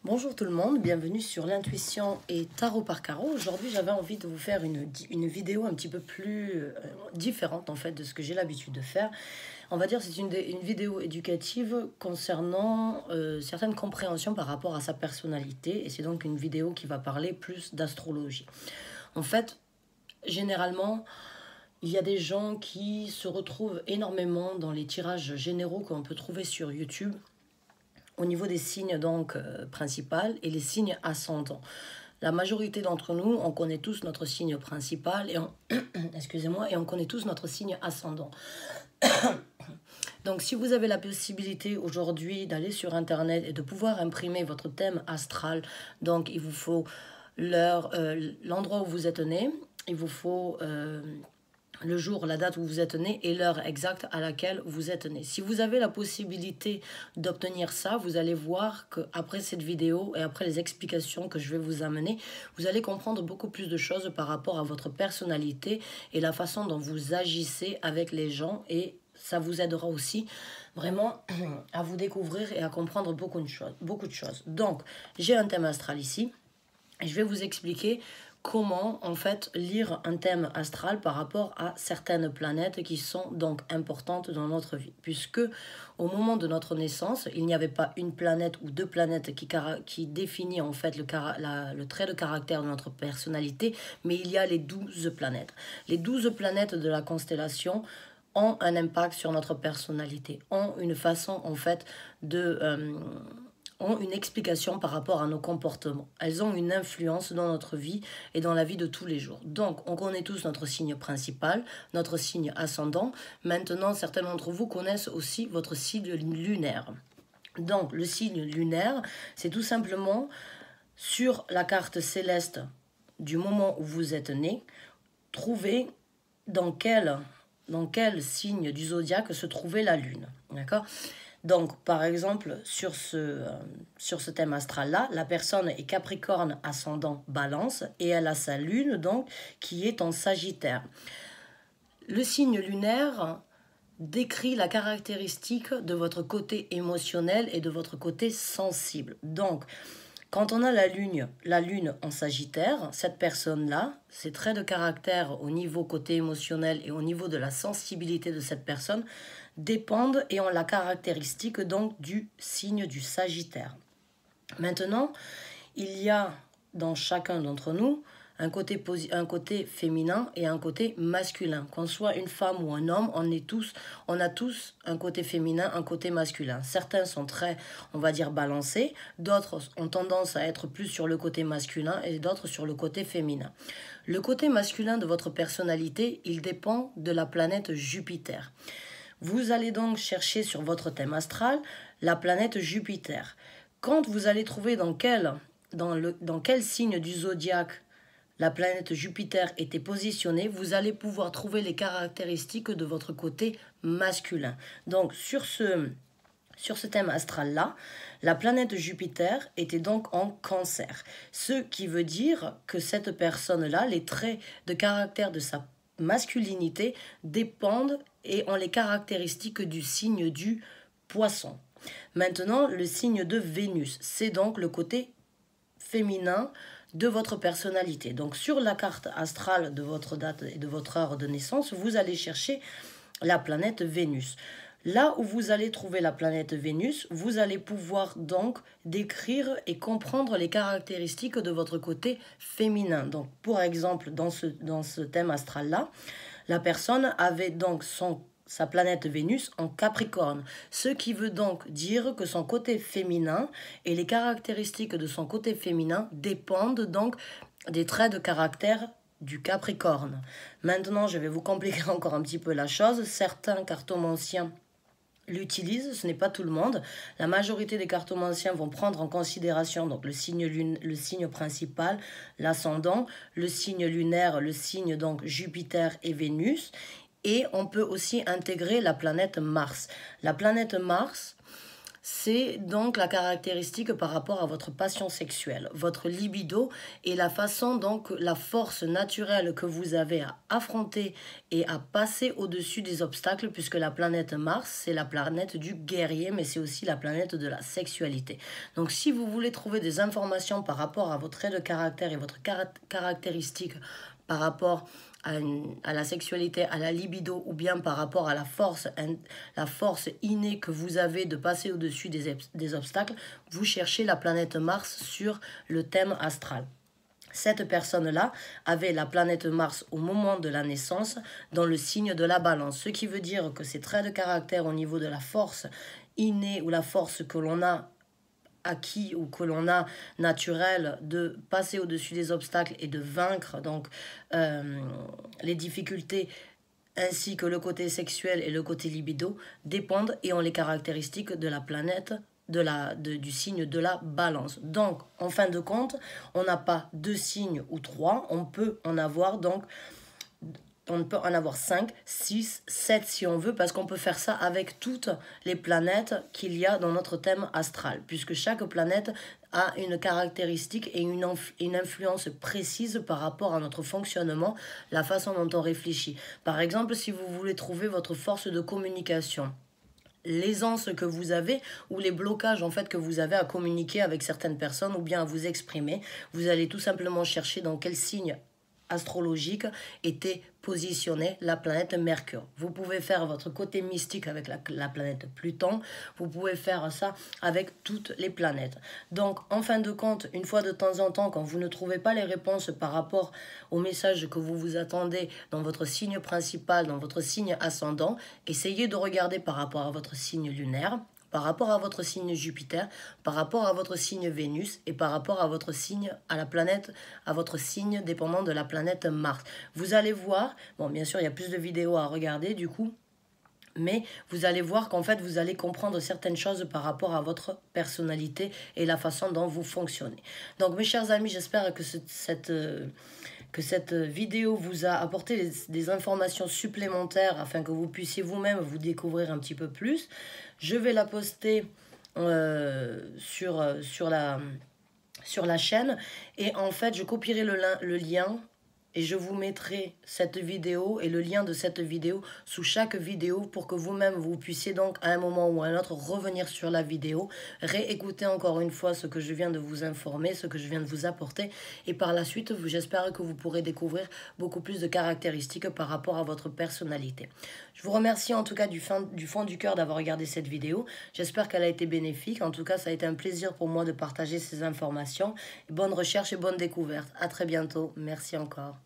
Bonjour tout le monde, bienvenue sur l'intuition et tarot par carreau. Aujourd'hui j'avais envie de vous faire une vidéo un petit peu plus différente en fait de ce que j'ai l'habitude de faire. On va dire c'est une vidéo éducative concernant certaines compréhensions par rapport à sa personnalité. Et c'est donc une vidéo qui va parler plus d'astrologie. En fait, généralement, il y a des gens qui se retrouvent énormément dans les tirages généraux qu'on peut trouver sur YouTube au niveau des signes donc principal et les signes ascendants. La majorité d'entre nous, on connaît tous notre signe principal et excusez-moi, et on connaît tous notre signe ascendant. Donc si vous avez la possibilité aujourd'hui d'aller sur internet et de pouvoir imprimer votre thème astral, donc il vous faut l'endroit où vous êtes né, il vous faut le jour, la date où vous êtes né et l'heure exacte à laquelle vous êtes né. Si vous avez la possibilité d'obtenir ça, vous allez voir qu'après cette vidéo et après les explications que je vais vous amener, vous allez comprendre beaucoup plus de choses par rapport à votre personnalité et la façon dont vous agissez avec les gens, et ça vous aidera aussi vraiment à vous découvrir et à comprendre beaucoup de choses. Donc, j'ai un thème astral ici et je vais vous expliquer comment en fait lire un thème astral par rapport à certaines planètes qui sont donc importantes dans notre vie, puisque au moment de notre naissance il n'y avait pas une planète ou deux planètes qui définit en fait le trait de caractère de notre personnalité, mais il y a les 12 planètes. Les 12 planètes de la constellation ont un impact sur notre personnalité, ont une façon en fait ont une explication par rapport à nos comportements. Elles ont une influence dans notre vie et dans la vie de tous les jours. Donc, on connaît tous notre signe principal, notre signe ascendant. Maintenant, certains d'entre vous connaissent aussi votre signe lunaire. Donc, le signe lunaire, c'est tout simplement sur la carte céleste du moment où vous êtes né, trouver dans quel signe du zodiaque se trouvait la lune. D'accord ? Donc, par exemple, sur ce thème astral-là, la personne est Capricorne ascendant Balance et elle a sa lune, donc, qui est en Sagittaire. Le signe lunaire décrit la caractéristique de votre côté émotionnel et de votre côté sensible. Donc, quand on a la lune en Sagittaire, cette personne-là, ses traits de caractère au niveau côté émotionnel et au niveau de la sensibilité de cette personne dépendent et ont la caractéristique donc du signe du Sagittaire. Maintenant, il y a dans chacun d'entre nous un côté féminin et un côté masculin. Qu'on soit une femme ou un homme, on a tous un côté féminin, un côté masculin. Certains sont très, on va dire, balancés. D'autres ont tendance à être plus sur le côté masculin et d'autres sur le côté féminin. Le côté masculin de votre personnalité, il dépend de la planète Jupiter. Vous allez donc chercher sur votre thème astral la planète Jupiter. Quand vous allez trouver dans quel signe du zodiaque la planète Jupiter était positionnée, vous allez pouvoir trouver les caractéristiques de votre côté masculin. Donc sur ce thème astral-là, la planète Jupiter était donc en Cancer. Ce qui veut dire que cette personne-là, les traits de caractère de sa masculinité dépendent et ont les caractéristiques du signe du Poisson. Maintenant, le signe de Vénus, c'est donc le côté féminin de votre personnalité. Donc sur la carte astrale de votre date et de votre heure de naissance, vous allez chercher la planète Vénus. Là où vous allez trouver la planète Vénus, vous allez pouvoir donc décrire et comprendre les caractéristiques de votre côté féminin. Donc, pour exemple, dans ce thème astral-là, la personne avait donc sa planète Vénus en Capricorne, ce qui veut donc dire que son côté féminin et les caractéristiques de son côté féminin dépendent donc des traits de caractère du Capricorne. Maintenant, je vais vous compliquer encore un petit peu la chose. Certains cartomanciens l'utilisent, ce n'est pas tout le monde. La majorité des cartomanciens vont prendre en considération donc le signe principal, l'ascendant, le signe lunaire, le signe donc Jupiter et Vénus, et on peut aussi intégrer la planète Mars. La planète Mars, c'est donc la caractéristique par rapport à votre passion sexuelle, votre libido et la façon donc, la force naturelle que vous avez à affronter et à passer au-dessus des obstacles, puisque la planète Mars, c'est la planète du guerrier, mais c'est aussi la planète de la sexualité. Donc si vous voulez trouver des informations par rapport à votre trait de caractère et votre caractéristique par rapport à la sexualité, à la libido, ou bien par rapport à la force innée que vous avez de passer au-dessus des obstacles, vous cherchez la planète Mars sur le thème astral. Cette personne-là avait la planète Mars au moment de la naissance dans le signe de la balance, ce qui veut dire que ses traits de caractère au niveau de la force innée ou la force que l'on a acquis ou que l'on a naturel de passer au-dessus des obstacles et de vaincre donc les difficultés ainsi que le côté sexuel et le côté libido dépendent et ont les caractéristiques de la planète du signe de la balance. Donc, en fin de compte, on n'a pas 2 signes ou 3, on peut en avoir 5, 6, 7 si on veut, parce qu'on peut faire ça avec toutes les planètes qu'il y a dans notre thème astral, puisque chaque planète a une caractéristique et une influence précise par rapport à notre fonctionnement, la façon dont on réfléchit. Par exemple, si vous voulez trouver votre force de communication, l'aisance que vous avez ou les blocages en fait que vous avez à communiquer avec certaines personnes ou bien à vous exprimer, vous allez tout simplement chercher dans quel signe astrologique était positionnée la planète Mercure. Vous pouvez faire votre côté mystique avec la planète Pluton, vous pouvez faire ça avec toutes les planètes. Donc, en fin de compte, une fois de temps en temps, quand vous ne trouvez pas les réponses par rapport au message que vous vous attendez dans votre signe principal, dans votre signe ascendant, essayez de regarder par rapport à votre signe lunaire, par rapport à votre signe Jupiter, par rapport à votre signe Vénus et par rapport à votre signe, à la planète, à votre signe dépendant de la planète Mars. Vous allez voir, bon bien sûr il y a plus de vidéos à regarder du coup, mais vous allez voir qu'en fait vous allez comprendre certaines choses par rapport à votre personnalité et la façon dont vous fonctionnez. Donc mes chers amis, j'espère que cette vidéo vous a apporté des informations supplémentaires afin que vous puissiez vous-même vous découvrir un petit peu plus. Je vais la poster sur la chaîne et en fait je copierai le lien et je vous mettrai cette vidéo et le lien de cette vidéo sous chaque vidéo pour que vous-même vous puissiez donc à un moment ou à un autre revenir sur la vidéo, réécouter encore une fois ce que je viens de vous informer, ce que je viens de vous apporter et par la suite j'espère que vous pourrez découvrir beaucoup plus de caractéristiques par rapport à votre personnalité. Je vous remercie en tout cas du fond du cœur d'avoir regardé cette vidéo. J'espère qu'elle a été bénéfique. En tout cas, ça a été un plaisir pour moi de partager ces informations. Bonne recherche et bonne découverte. À très bientôt. Merci encore.